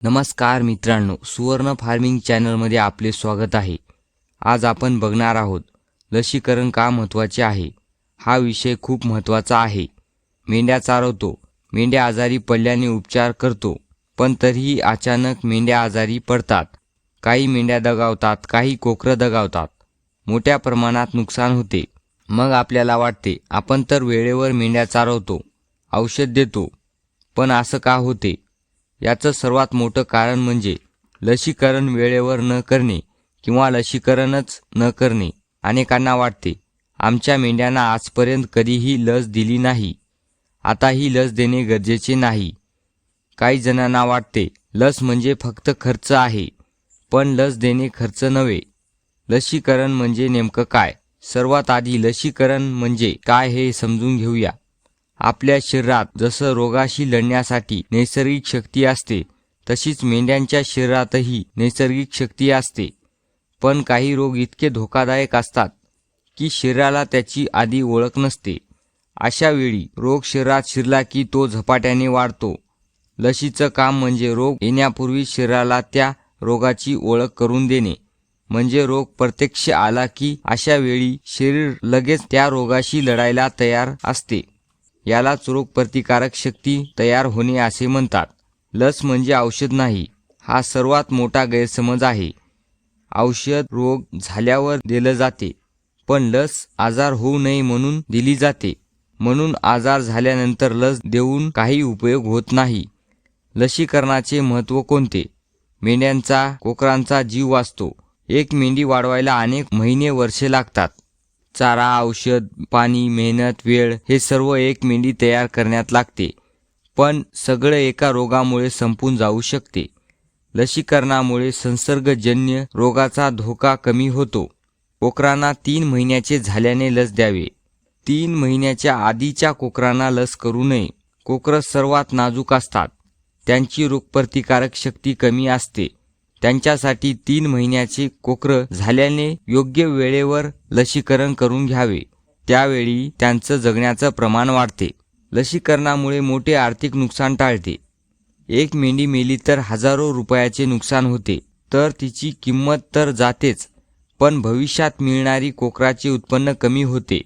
नमस्कार मित्रांनो, सुवर्ण फार्मिंग चॅनलमध्ये आपले स्वागत आहे. आज आपण बघणार आहोत लसीकरण का महत्त्वाचे आहे. हा विषय खूप महत्त्वाचा आहे. मेंढ्या चारवतो, मेंढ्या आजारी पडल्याने उपचार करतो, पण तरीही अचानक मेंढ्या आजारी पडतात. काही मेंढ्या दगावतात, काही कोकरं दगावतात. मोठ्या प्रमाणात नुकसान होते. मग आपल्याला वाटते आपण तर वेळेवर मेंढ्या चारवतो, औषध देतो, पण असं का होते? याचं सर्वात मोठं कारण म्हणजे लसीकरण वेळेवर न करणे किंवा लसीकरणच न करणे. अनेकांना वाटते आमच्या मेंढ्यांना आजपर्यंत कधीही लस दिली नाही, आता ही लस देणे गरजेचे नाही. काही जणांना वाटते लस म्हणजे फक्त खर्च आहे, पण लस देणे खर्च नव्हे. लसीकरण म्हणजे नेमकं काय? सर्वात आधी लसीकरण म्हणजे काय हे समजून घेऊया. आपल्या शरीरात जसं रोगाशी लढण्यासाठी नैसर्गिक शक्ती असते, तशीच मेंढ्यांच्या शरीरातही नैसर्गिक शक्ती असते. पण काही रोग इतके धोकादायक असतात की शरीराला त्याची आधी ओळख नसते. अशा वेळी रोग शरीरात शिरला की तो झपाट्याने वाढतो. लसीचं काम म्हणजे रोग येण्यापूर्वी शरीराला त्या रोगाची ओळख करून देणे. म्हणजे रोग प्रत्यक्ष आला की अशा वेळी शरीर लगेच त्या रोगाशी लढायला तयार असते. यालाच रोगप्रतिकारक शक्ती तयार होणे असे म्हणतात. लस म्हणजे औषध नाही, हा सर्वात मोठा गैरसमज आहे. औषध रोग झाल्यावर दिलं जाते, पण लस आजार होऊ नये म्हणून दिली जाते. म्हणून आजार झाल्यानंतर लस देऊन काही उपयोग होत नाही. लसीकरणाचे महत्त्व कोणते? मेंढ्यांचा, कोकरांचा जीव वाचतो. एक मेंढी वाढवायला अनेक महिने, वर्षे लागतात. चारा, औषध, पाणी, मेहनत, वेळ हे सर्व एक मेंढी तयार करण्यात लागते. पण सगळं एका रोगामुळे संपून जाऊ शकते. लसीकरणामुळे संसर्गजन्य रोगाचा धोका कमी होतो. कोकरांना 3 महिन्याचे झाल्याने लस द्यावे. 3 महिन्याच्या आधीच्या कोकरांना लस करू नये. कोकरं सर्वात नाजूक असतात. त्यांची रोगप्रतिकारक शक्ती कमी असते. त्यांच्यासाठी 3 महिन्याचे कोकरं झाल्याने योग्य वेळेवर लसीकरण करून घ्यावे. त्यावेळी त्यांचं जगण्याचं प्रमाण वाढते. लसीकरणामुळे मोठे आर्थिक नुकसान टाळते. एक मेंढी मेली तर हजारो रुपयाचे नुकसान होते, तर तिची किंमत तर जातेच, पण भविष्यात मिळणारी कोकराचे उत्पन्न कमी होते.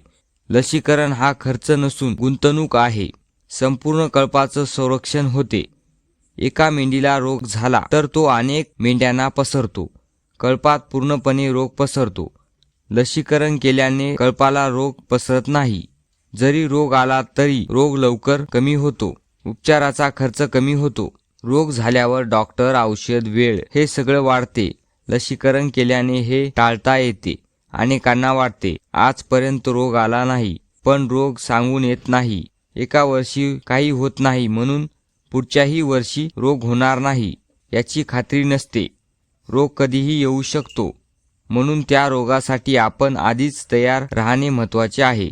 लसीकरण हा खर्च नसून गुंतवणूक आहे. संपूर्ण कळपाचं संरक्षण होते. एका मेंढीला रोग झाला तर तो अनेक मेंढ्यांना पसरतो. कळपात पूर्णपणे रोग पसरतो. लसीकरण केल्याने कळपाला रोग पसरत नाही. जरी रोग आला तरी रोग लवकर कमी होतो. उपचाराचा खर्च कमी होतो. रोग झाल्यावर डॉक्टर, औषध, वेळ हे सगळं वाढते. लसीकरण केल्याने हे टाळता येते. अनेकांना वाटते आजपर्यंत रोग आला नाही, पण रोग सांगून येत नाही. एका वर्षी काही होत नाही म्हणून पुढच्याही वर्षी रोग होणार नाही याची खात्री नसते. रोग कधीही येऊ शकतो, म्हणून त्या रोगासाठी आपण आधीच तयार राहणे महत्त्वाचे आहे.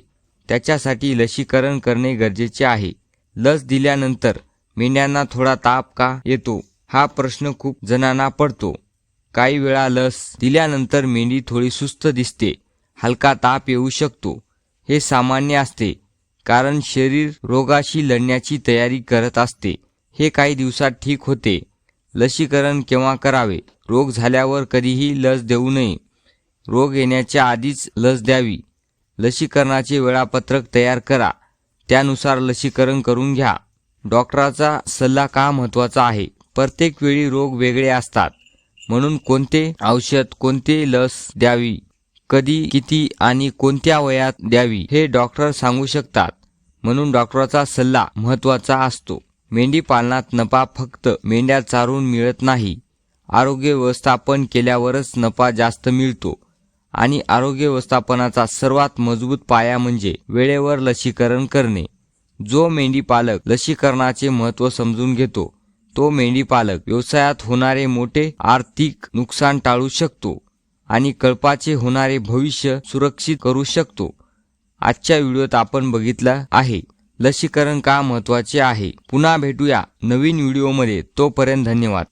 त्याच्यासाठी लसीकरण करणे गरजेचे आहे. लस दिल्यानंतर मेंढ्यांना थोडा ताप का येतो, हा प्रश्न खूप जणांना पडतो. काही वेळा लस दिल्यानंतर मेंढी थोडी सुस्त दिसते, हलका ताप येऊ शकतो. हे सामान्य असते, कारण शरीर रोगाशी लढण्याची तयारी करत असते. हे काही दिवसात ठीक होते. लसीकरण केव्हा करावे? रोग झाल्यावर कधीही लस देऊ नये. रोग येण्याच्या आधीच लस द्यावी. लसीकरणाचे वेळापत्रक तयार करा, त्यानुसार लसीकरण करून घ्या. डॉक्टराचा सल्ला का महत्त्वाचा आहे? प्रत्येक वेळी रोग वेगळे असतात, म्हणून कोणते औषध, कोणते लस द्यावी, कधी, किती आणि कोणत्या वयात द्यावी हे डॉक्टर सांगू शकतात. म्हणून डॉक्टराचा सल्ला महत्त्वाचा असतो. मेंढी पालनात नफा फक्त मेंढ्या चारून मिळत नाही. आरोग्य व्यवस्थापन केल्यावरच नफा जास्त मिळतो. आणि आरोग्य व्यवस्थापनाचा सर्वात मजबूत पाया म्हणजे वेळेवर लसीकरण करणे. जो मेंढीपालक लसीकरणाचे महत्त्व समजून घेतो, तो मेंढीपालक व्यवसायात होणारे मोठे आर्थिक नुकसान टाळू शकतो आणि कळपाचे होणारे भविष्य सुरक्षित करू शकतो. आजच्या व्हिडिओत आपण बघितलं आहे लसीकरण का महत्त्वाचे आहे. पुन्हा भेटूया नवीन व्हिडिओमध्ये. तोपर्यंत धन्यवाद.